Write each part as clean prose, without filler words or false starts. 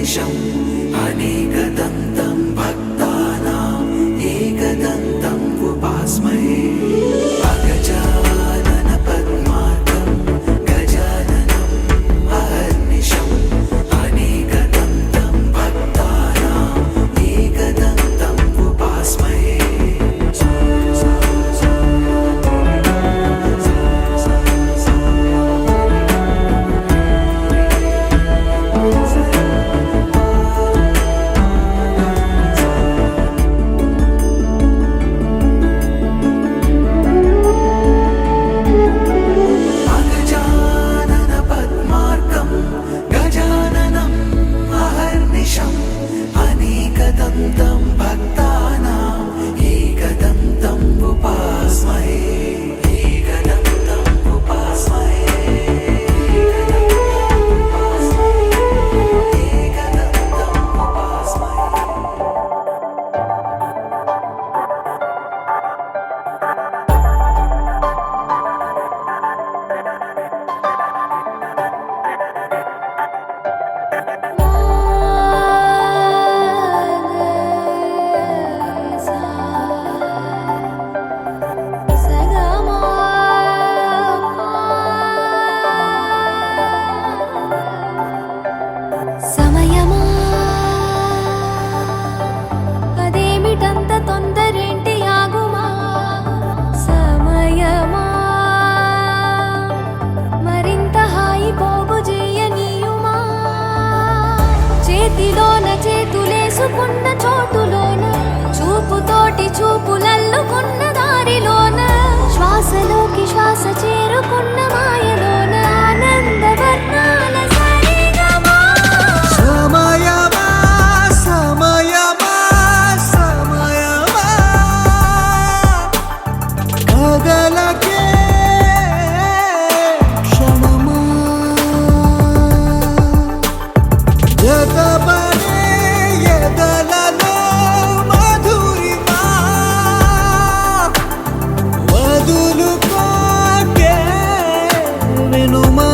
अहर्निशम् अनेकदन्तं भक्तानाम् एकदन्तम् उपास्महे अगजानन पद्मार्कं गजाननम् अहर्निशम् अनेकदन्तं भक्तानाम् एकदन्तम् उपास्महे एकदन्तं भक्तानाम् एकदन्तम् उपास्महे एकदन्तम् उपास्महे एकदन्तम् उपास्महे సమయమా అదేమిటంత తొందరేంటి ఆగుమా సమయమా మరింత హాయి పోగు చేయనీయుమా చేతిలోన చేతులేసుకున్న చోటులోన చూపుతోటి చూపులల్లుకున్న దారిలోన శ్వాసలోకి శ్వాస చేరుకున్న మాయలోన ఆనందవర్ణాల సరిగమా సమయమా సమయమా సమయమా కదలకే క్షణమా జతపడే ఎదలలో మధురిమా వదులుకోకే వినుమా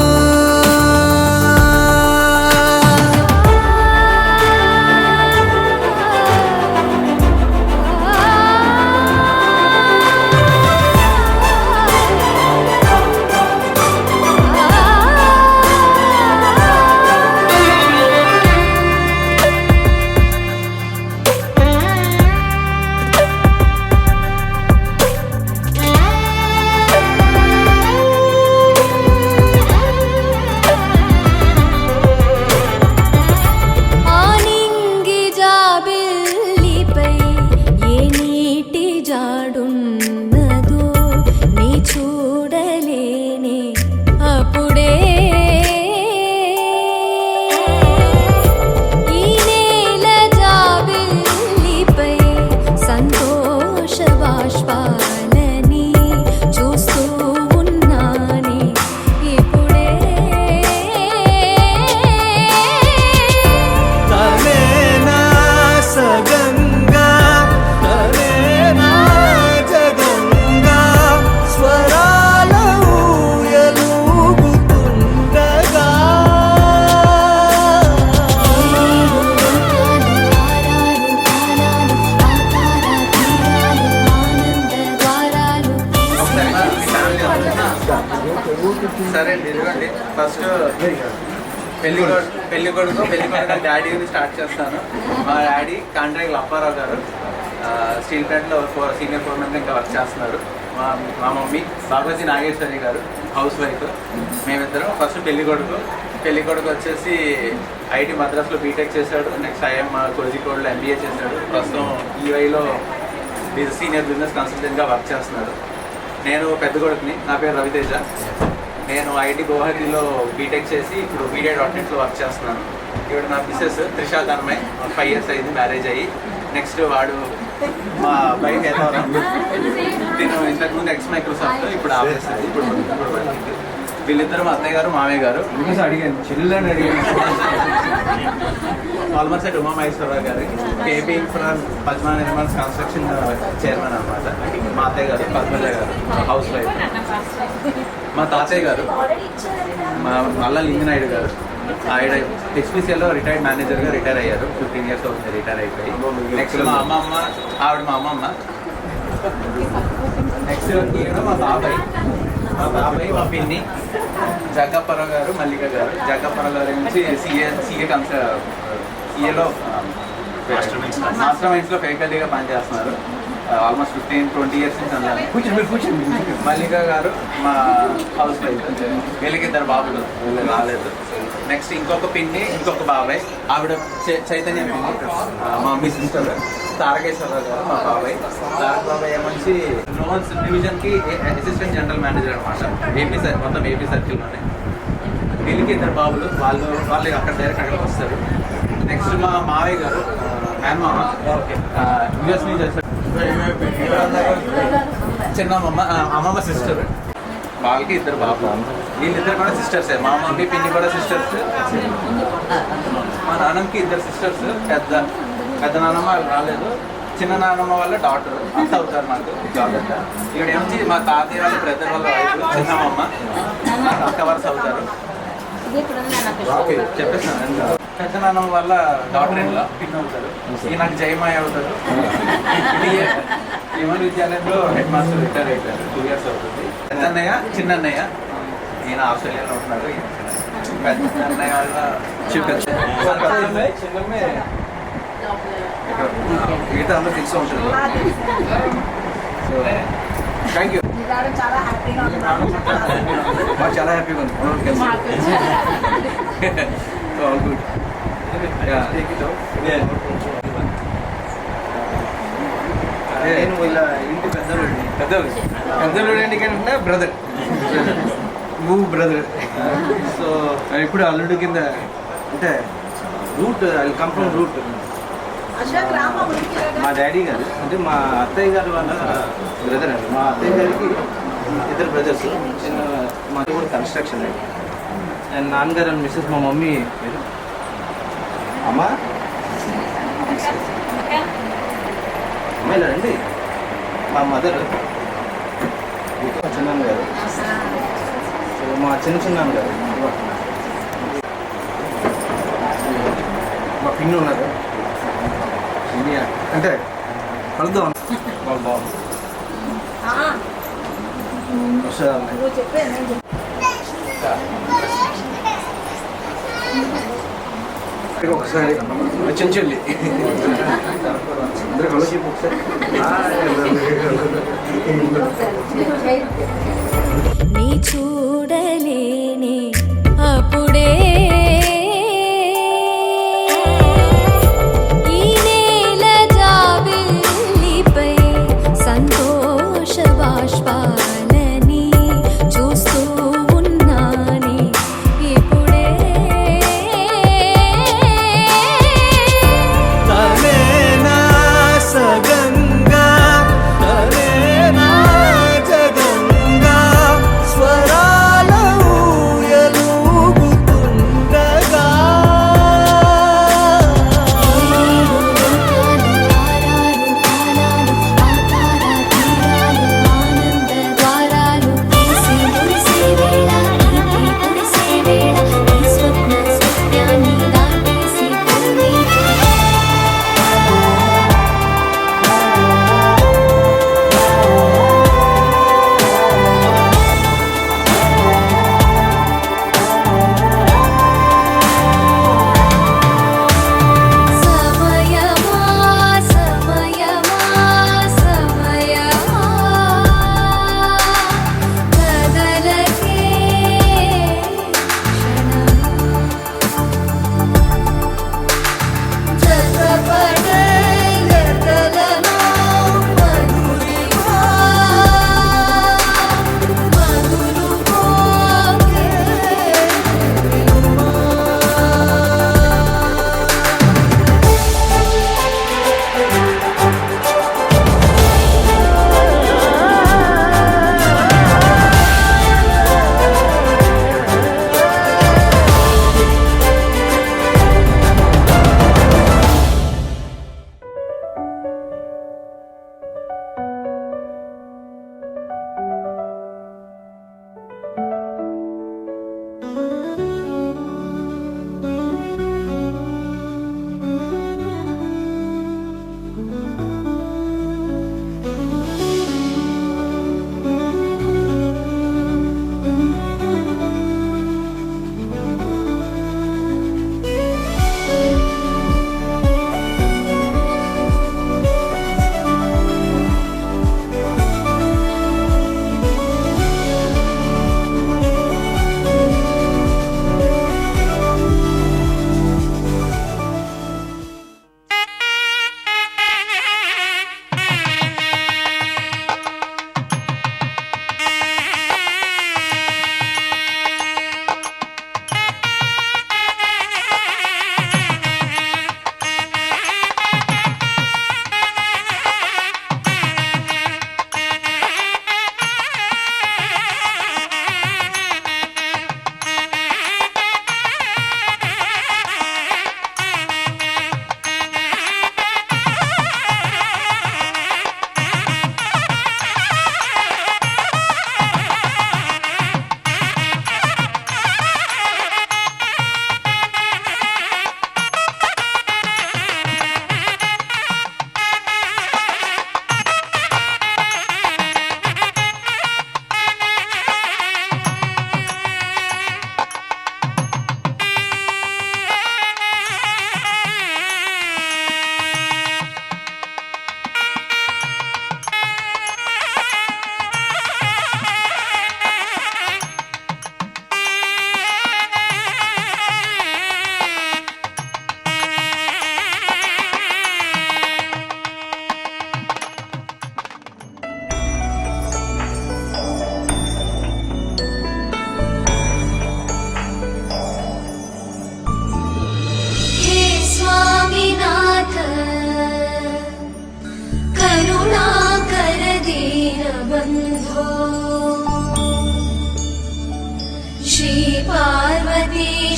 ఆనింగి జాబిల్లిపై ఏ నీటి జాడున్నదో నీ చూడలేనే అప్పుడే ఈ నేల జాబిల్లిపై సంతోష బాష్పాలని చూస్తూ ఉన్నానే ఇప్పుడే తనేనా సగంగా తనేనా జగంగా స్వరాల ఊయలూగుతుండగా సరే అండి ఇదిగోండి ఫస్ట్ పెళ్లి కొడుకు డాడీ స్టార్ట్ చేస్తాను. మా డాడీ కాంట్రాక్ట్ అప్పారావు గారు స్టీల్ ప్లాంట్లో సీనియర్ ఫోర్మెన్ ఇంకా వర్క్ చేస్తున్నారు. మా మమ్మీ భగవతి నాగేశ్వరి గారు హౌస్ వైఫ్. మేమిద్దరం ఫస్ట్ పెళ్లి కొడుకు వచ్చేసి ఐటీ మద్రాసులో బీటెక్ చేశాడు. నెక్స్ట్ ఐఎం కోజికోడ్లో ఎంబీఏ చేశాడు. ప్రస్తుతం ఈవైలో సీనియర్ బిజినెస్ కన్సల్టెంట్గా వర్క్ చేస్తున్నాడు. నేను పెద్ద కొడుకుని, నా పేరు రవితేజ. నేను ఐటీ గౌహతిలో బీటెక్ చేసి ఇప్పుడు మీడియా.netలో వర్క్ చేస్తున్నాను. ఇప్పుడు నా మిస్సెస్ త్రిషా తన్మయ్ 5 years అయింది మ్యారేజ్ అయ్యి. నెక్స్ట్ వాడు మా బైక్ ఏదవరం, నేను ఇంతకుముందు ఎక్స్ మైక్రోసాఫ్ట్, ఇప్పుడు ఆపేస్తుంది. ఇప్పుడు వీళ్ళిద్దరు మా అత్తయ్య గారు మామయ్య గారు. అడిగాను చెల్లెలని అడిగాను. ఆల్మోస్ట్ ఉమామహేశ్వరరావు గారి KP infra Padma Nirman construction chairman అనమాట. మా అత్తయ్య గారు పద్మజ గారు హౌస్ వైఫ్. మా తాతయ్య గారు మా నల్ల లింగనాయుడు గారు ఆయన హెచ్పిసిఎల్లో రిటైర్డ్ మేనేజర్గా రిటైర్ అయ్యారు. 15 years అవుతుంది రిటైర్ అయిపోయి. నెక్స్ట్ మా అమ్మమ్మ, ఆవిడ మా అమ్మమ్మ. నెక్స్ట్ ఈయన మా బాబాయ్, మా పిన్ని జగ్గప్పరావు గారు, మల్లిక గారు. జగ్గప్పరావు గారి నుంచి సిఏలో మాస్టర్ మైండ్స్లో ఫ్యాకల్టీగా పనిచేస్తున్నారు. ఆల్మోస్ట్ 15-20 years నుంచి అన్నారు. కూర్చోండి. మల్లిక గారు మా హౌస్ వైఫ్. వీళ్ళకి 2 బాబులు రాలేదు. నెక్స్ట్ ఇంకొక పిన్ని, ఇంకొక బాబాయ్, ఆవిడ చైతన్య పిన్ని, మా మమ్మీ సిస్టర్. తారకేశ్వరరావు గారు మా బాబాయ్. తారక బాబాయ్ ఏమంచి లోన్స్ డివిజన్కి అసిస్టెంట్ జనరల్ మేనేజర్ అనమాట. మొత్తం ఏపీ సర్కిల్లోనే. వీళ్ళకి 2 బాబులు. వాళ్ళు అక్కడ డైరెక్ట్ అక్కడికి వస్తారు. నెక్స్ట్ మా మావయ్య గారు, మేనమామ, యూఎస్ నుంచి వచ్చారు. చిన్నమ్మ, అమ్మమ్మ సిస్టర్. వాళ్ళకి 2 బాబులు. వీళ్ళిద్దరు కూడా సిస్టర్సే. మా మమ్మీ పిన్ని కూడా సిస్టర్స్. మా నాన్నమ్మకి 2 సిస్టర్స్. పెద్ద నాన్నమ్మ రాలేదు. చిన్న నాన్నమ్మ వాళ్ళ డాక్టర్ అంత అవుతారు నాకు జాబ్. ఇక్కడ ఏమించి మా తాతయ్య వాళ్ళ బ్రదర్ వాళ్ళ వైఫ్ చిన్నమ్మ అక్క వరుస అవుతారు. చెప్పేస్తాను. పెద్ద నాన్నమ్మ వాళ్ళ డాక్టర్ ఇంట్లో పిన్ అవుతారు. నాకు జయమాయ అవుతారు. విమాన విద్యాలయంలో హెడ్ మాస్టర్ రిటైర్ అయిపోయారు. 2 years అవుతుంది. పెద్దన్నయ్య, చిన్నన్నయ్య. ఈయన ఆస్ట్రేలియాలో ఉంటున్నారు. పెద్ద అన్నయ్య వాళ్ళ చిన్నమ్మే మిగతా అందరూ తెలిసి ఉంటుంది. So thank you. మాకు చాలా హ్యాపీగా ఉంది. All good. నేను ఇలా ఇంటి పెద్దలు ఎందుకంటే బ్రదర్ సో ఇప్పుడు అల్లుడు కింద అంటే రూట్ కమ్ ఫ్రమ్ రూట్. మా డాడీ గారు అంటే మా అత్తయ్య గారు వాళ్ళ బ్రదర్ అండి. మా అత్తయ్య గారికి 2 బ్రదర్స్. చిన్న మాది కూడా కన్స్ట్రక్షన్ అండి. అండ్ నాన్నగారు అండ్ మిస్సెస్ మా మమ్మీ. అమ్మా అమ్మాయిలా అండి. మా మదర్ చిన్నాన్న గారు. సో మా చిన్నాన్న గారు. మా పిన్ని ఉన్నారు. ఇండియా అంటే కలుద్దాం. బాగుంది. ఒకసారి చెంచెల్లి అందరూ కలిసి ఒకసారి నీ చూడలేని అప్పుడే ఈ నేల జాబిల్లిపై సంతోష బాష్పాలని చూస్తూ ఉన్నానే ఇప్పుడే. తనేనా సగంగా తనేనా జగంగా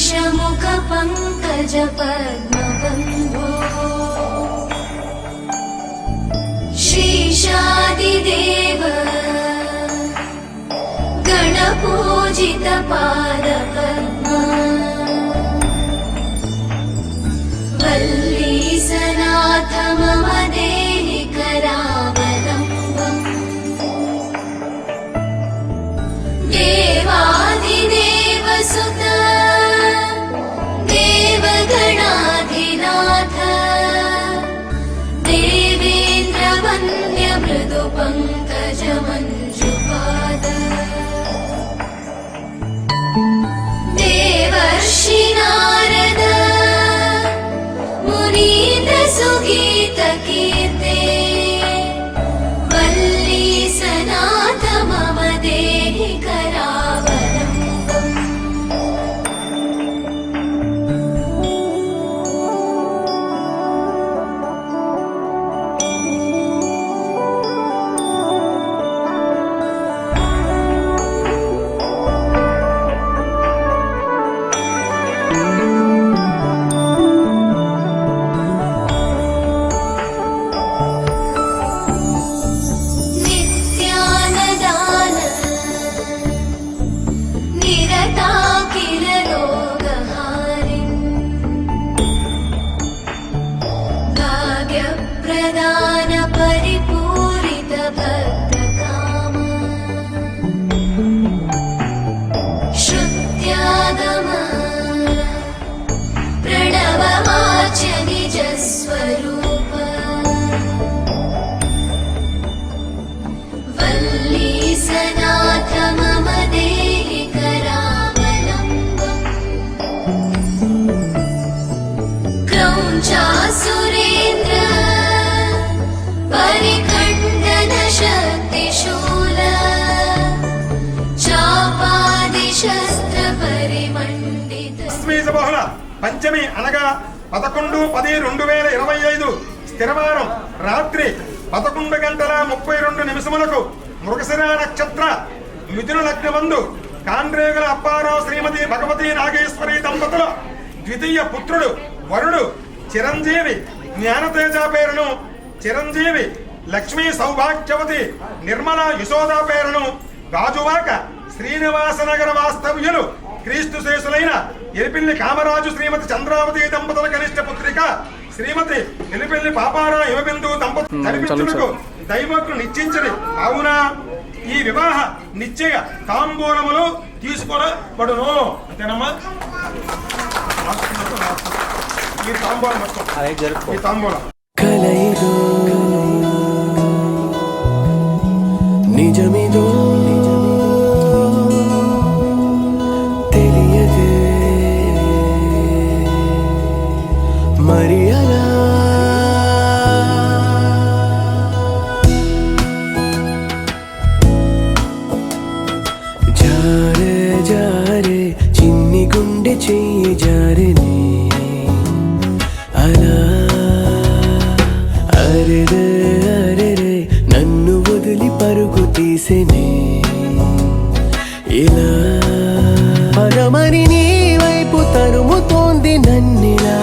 शीर्षमुख पङ्कज पद्मबन्धो शेषादिदेव गणपूजित पादपद्मा वल्लीसनाथ मम देहि करावलम्बम् देवादिदेवसुत देवगणाधिनाथ देवेन्द्रवन्द्य मृदु पङ्कज मञ्जुपाद देवर्षि नारद मुनीन्द्र सुगीत कीर्ते वल्लीसनाथ मम देहि करावलम्बम् नित्यानदान निरताखिल रोगहारिन् भाग्यप्रदान परिपूरित भक्तकाम श्रुत्यागम प्रणववाच्य निजस्वरूप वल्लीसनाथ मम देहि करावलम्बम् क्रौञ्चासुरेन्द्र परिखण्डन शक्तिशूल चापादिशस्त्र परिमण्डित బహుళ పంచమి అనగా 11/10/2025 స్థిరవారం రాత్రి 11:32 మృగశిర నక్షత్ర మిథున లగ్నమందు కాండ్రేగుల అప్పారావు శ్రీమతి భగవతి నాగేశ్వరి దంపతుల ద్వితీయ పుత్రుడు వరుడు చిరంజీవి జ్ఞానతేజ పేరును చిరంజీవి లక్ష్మీ సౌభాగ్యవతి నిర్మల యశోద పేరును గాజువాక శ్రీనివాస నగర వాస్తవ్యులు క్రీస్తు శేషులైన ఎలిపిల్లి కామరాజు శ్రీమతి చంద్రావతి దంపతుల కనిష్ట పుత్రిక శ్రీమతి ఎలిపిల్లి పాపారా యువబిందు దంపతులు కనిపించుటకు దైవజ్ఞులు నిశ్చయించని కావున ఈ వివాహ నిశ్చయ తాంబూలములు తీసుకోబడును. అంతేనమ్మా? ఈ తాంబూలం మొత్తం ఈ తాంబూలం కలయిదో నిజమిదో తెలియదే మరి అలా జారే జారే చిన్ని గుండె చెయ్యి జారినే అలా అరెరే అరెరే నన్ను వదిలి పరుగు తీసెనే ఇలా పరమని నీ వైపు తరుముతోంది నన్నిలా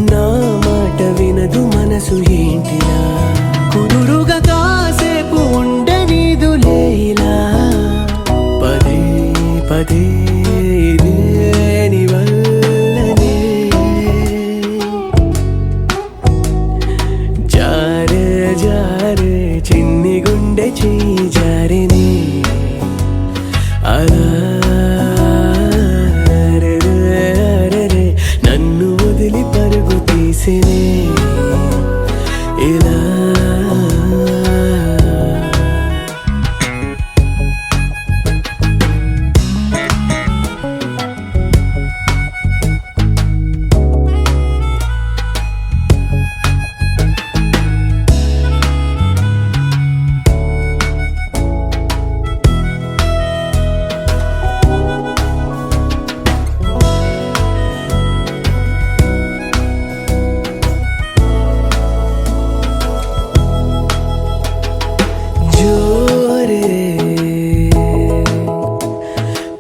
నా మాట వినదు మనసు ఏంటిలా కుదురుగా కాసేపు ఉండనీదులే ఇలా పదే పదే ఇదే నీ వల్లనే జారే జారే చిన్ని గుండె చెయ్యి జారినే అలా అరెరే అరెరే నన్ను వదిలి పరుగు తీసినే ఇలా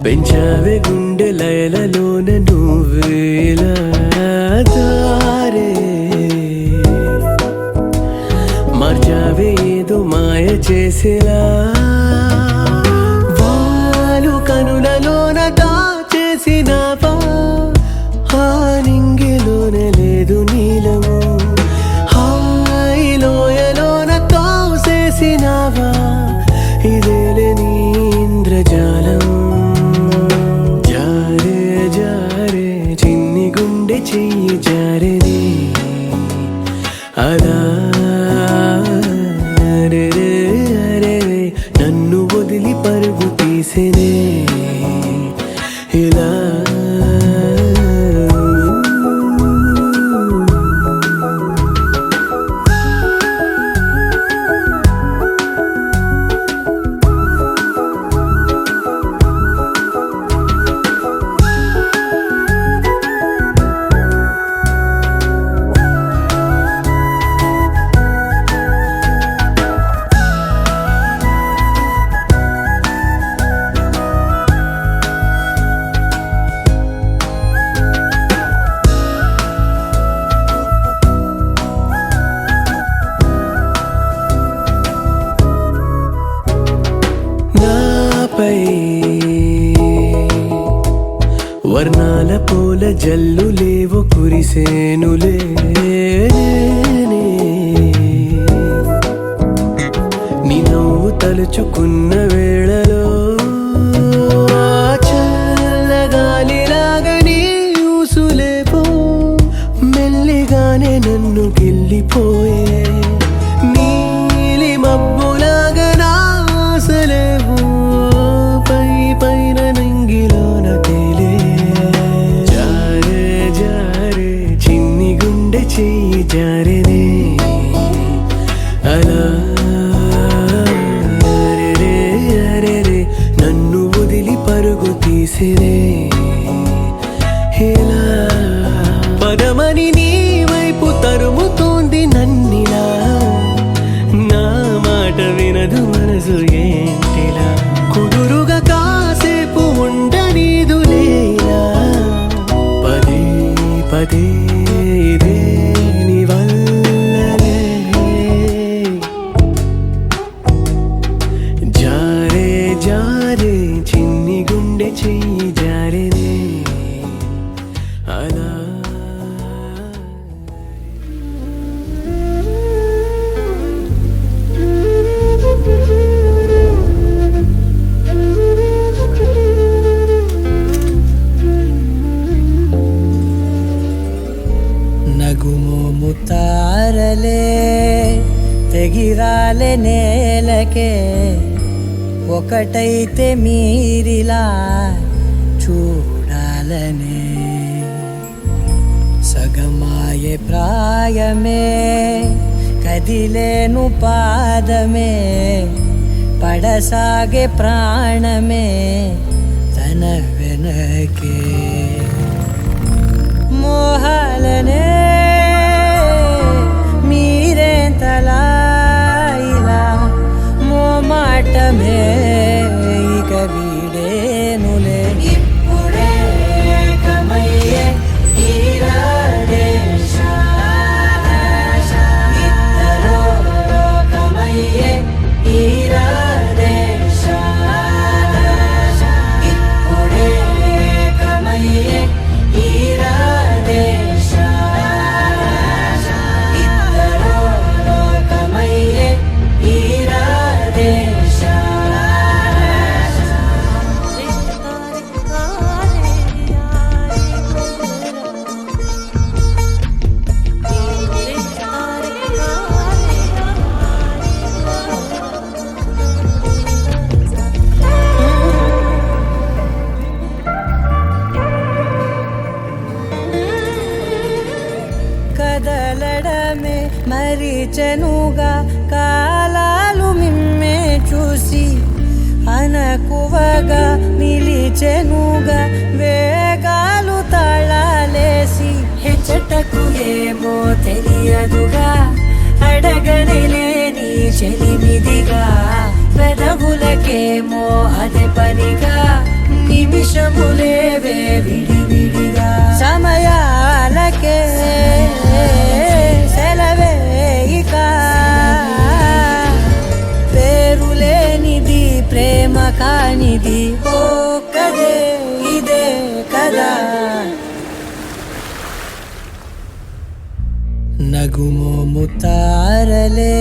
పెంచావే గుండె లయ ఛాయలలోన నువ్వేలా దారే మార్చావే ఏదో మాయ చేసేలా వాలు కనులలోన దాచేసినావా ఆ నింగిలోన లేదు నీలము హాయిలోయలోన తోసేసినావా ఇదేలే నీ ఇంద్రజాలం జారే జారే చిన్ని గుండె చెయ్యి జారెనే అలా అరెరే అరెరే నన్ను వదిలి పరుగు తీసేనే ఇలా నాపై వర్ణాల పూల జల్లు లేవు కురిసేనులే నీ నవ్వు తలుచుకున్న వేళలో చల్లగాలిలాగా నీ ఊసులేపో మెల్లిగానే నన్ను గిల్లిపోయే నీలి మబ్బులాగా నాసలేవు పై పైన నంగిలోన తేలే జారే జారే చిన్ని గుండె చెయ్యి జారెనే అలా అరెరే అరెరే నన్ను వదిలి పరుగు తీసినే ఇలా పదమని నీ వైపు తరుముతోంది నన్నిలా నా మాట వినదు మనసు ఏంటిలా కుదురుగా కాసేపు ఉండనీదు లేలా పదే పదే ఇదే నీ వల్లనే జారే జారే చిన్ని గుండె చెయ్యి జారెనే అలా నగుమోము తారలే తెగిరాలే నేలకే ఒకటైతే మీరిలా చూడాలనే సగమాయే ప్రాయమే కదిలేను పాదమే పడసాగే ప్రాణమే తన వెనకే మోహాలనే మీరేంతలా ఇలా మోమాటమే ఇక వీడేనులే ఇప్పుడే కమయ్యే ఈరాదేశ ఇద్దరో లోకమయ్యే ఈరాదేశ ఇప్పుడే కమయ్యే ఈరాదేశ ఇద్దరో లోకమయ్యే ఈరాదేశ కదలడమే మరిచెనుగా కాలాలు మిమ్మే చూసి అనకువగా నిలిచెనుగా వేగాలు తాళాలేసి హెచ్చటకు ఏమో తెలియదుగా అడగనలేని చెలిమిదిగా పెదవులకేమో అదే పనిగా నిమిషములేవే విడివిడిగా సమయాలకే సెలవే ఇక పేరులేనిది ప్రేమ కానిది ఓ కదే ఇదే కదా నగుమోము తారలే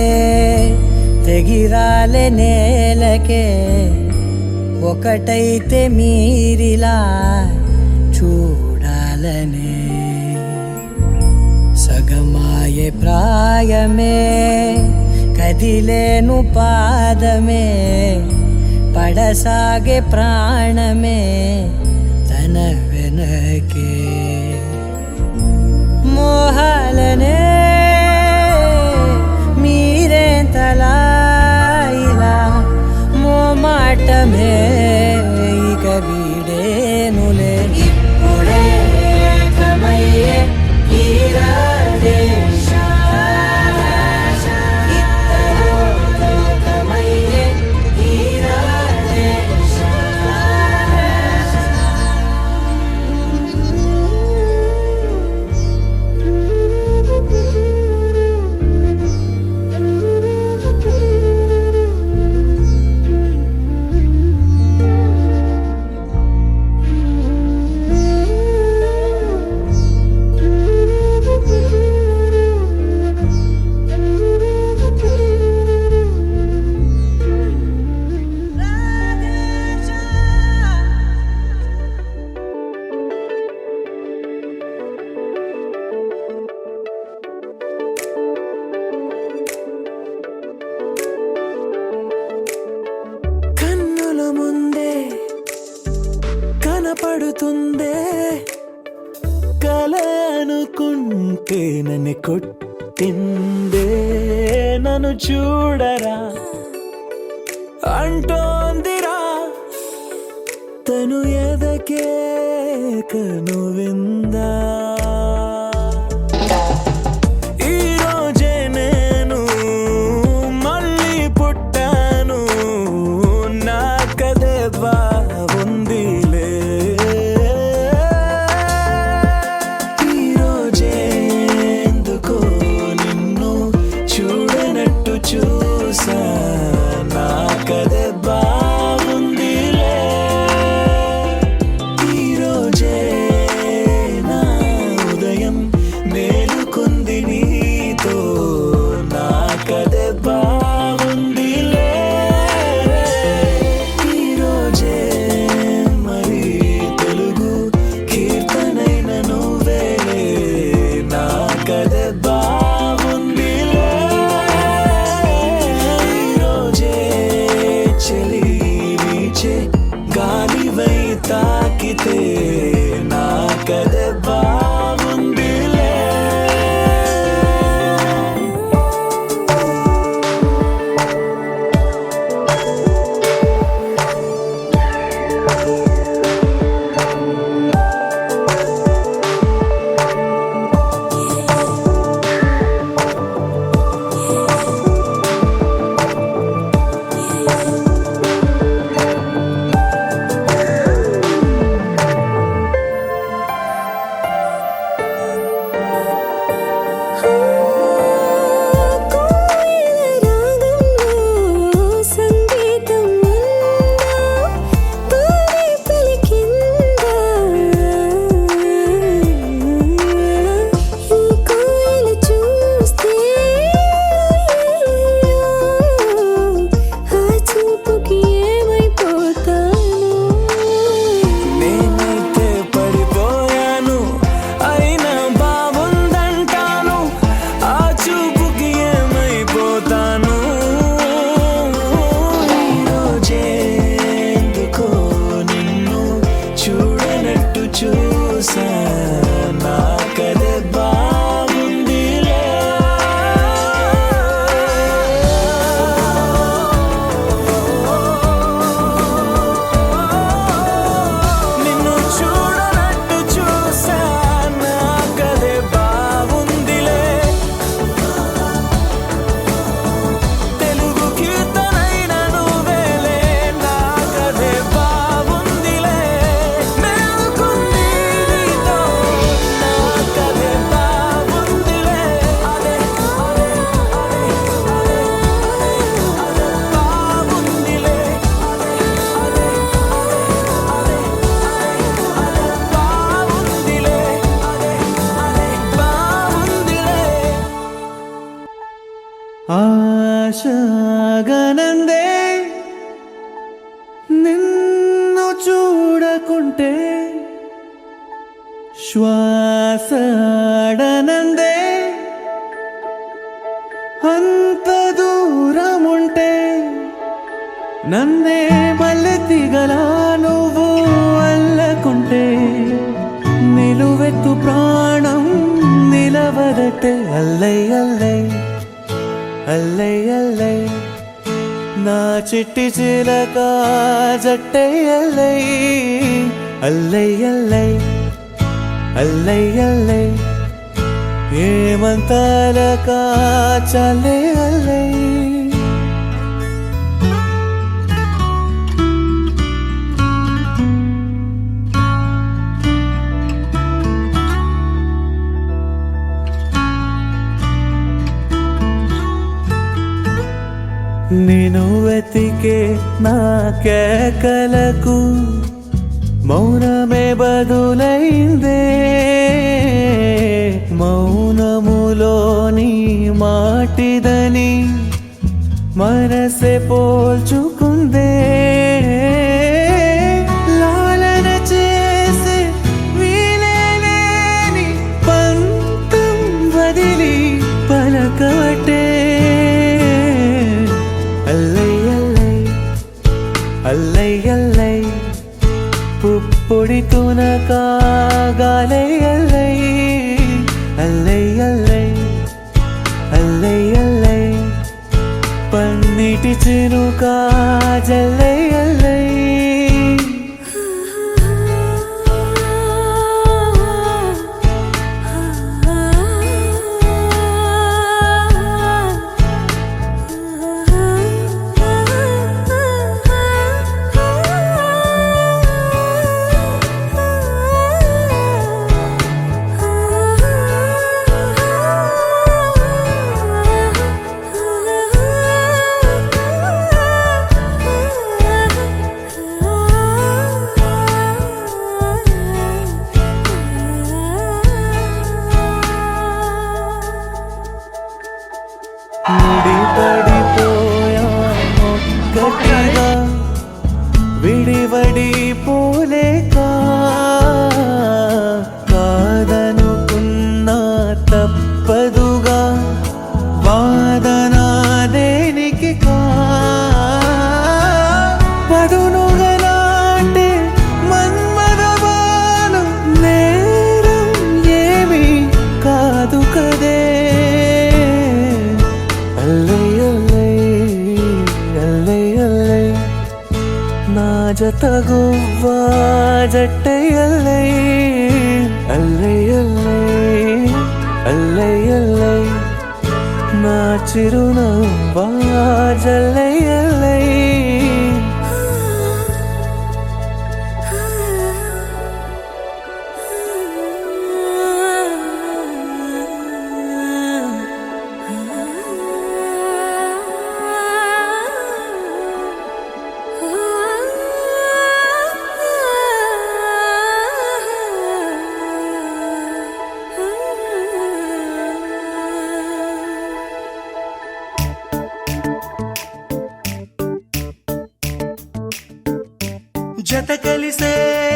తెగిరాలే నేలకే ఒకటైతే మీరిలా చూడాలనే సగమాయే ప్రాయమే కదిలేను పాదమే పడసాగే ప్రాణమే తన వెనకే మోహాలనే మీరేంతలా ఇలా మోమాటమే ఇక వీడేనులే ఇప్పుడే కమయ్యే ఈరాడే ఇద్దరూ లోకమయ్యే ఈరాడే కన్నుల ముందే కనపడుతుందే కల అనుకుంటే నన్ను కొట్టిందే నన్ను చూడరా అంటోందిరా తను ఎదకే కను విందా ఈ రోజే నేను మళ్ళీ పుట్టాను నాకదే బాగుందిలే ఈ రోజే ఎందుకో నిన్ను చూడనట్టు చూసా నాకదే బాగుందిలే ఈ రోజే నా ఉదయం మేలుకుంది నీతో నాకదే బాగుందిలే ఈ రోజే మరి తెలుగు కీర్తనైన నువ్వేలే నాకదే బాగుందిలే ఈ రోజే చెలి వీచే గాలివై తాకితే నాకదే బాగుందిలే అల్లకుంటే శ్వాసడనందే అంత దూరముంటే నన్నే మల్లెత్తిగల నువ్వు అల్లకుంటే నిలువెత్తు ప్రాణం నిలవదటే అల్లై అల్లై అల్లై అల్లై నా చిట్టి చిలక జట్టై అల్లై అల్లై అల్లై అల్లై అల్లై ఏమంతలక చల్లే అల్లై నిన్ను వెతికే నా కేకలకు మౌనమే బదులైందే మౌనములోని మాటిదని మనసే పోల్చుకుందే లాలన చేసే వీలేని పంతం వదిలి పలకవటే అల్లై అల్లై అల్లై అల్లై పుప్పొడి తునకాగాలై అల్లై అల్లై అల్లై అల్లై అల్లై పన్నిటి చినుకా జల్లై అల్లై ముడిపడిపోయా ఒక్కటిగా విడివడి పోలేక కాదనుకున్నా తప్పదుగా వాదనా దేనికి పదునుగా నాటే మన్మదవానం నేరం ఏమీ కాదు కదే అల్లై అల్లై అల్లై అల్లై నా జతగువ్వా జట్టై అల్లై అల్లై అల్లై అల్లై అల్లై నా చిరునవ్వా జల్లై అల్లై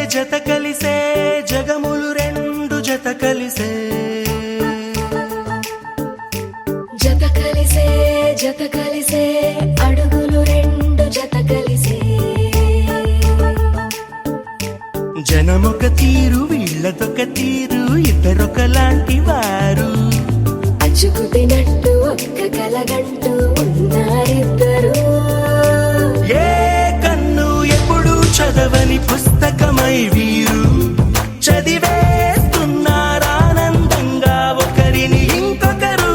జత కలిసే జగములు రెండు జత కలిసే జత కలిసే అడుగులు రెండు జత కలిసే జనమొక తీరు వీళ్ళదొక తీరు ఇద్దరొకలాంటి వారు అచ్చుకు తినట్టు ఒక్క కలగంటూ ఉన్నారిద్దరు ఏ కన్ను ఎప్పుడు చదవని పుస్తకమై వీరు చదివేస్తున్నారానందంగా ఒకరిని ఇంకొకరు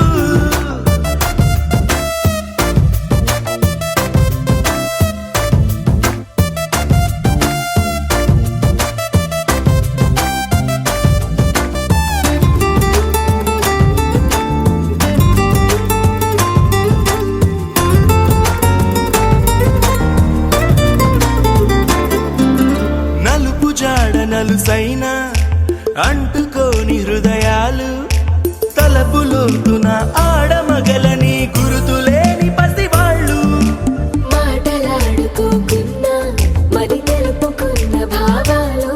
నలుసైన అంటుకోని హృదయాలు తలపులోతున ఆడమగలని గురుతులేని పసివాళ్ళు మాటలాడుకోకున్నా మరి తెలుపుకున్న భావాలు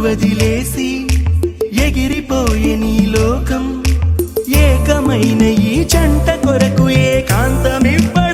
వదిలేసి ఎగిరిపోయే నీ లోకం ఏకమైన ఈ జంట కొరకు ఏకాంతమివ్వ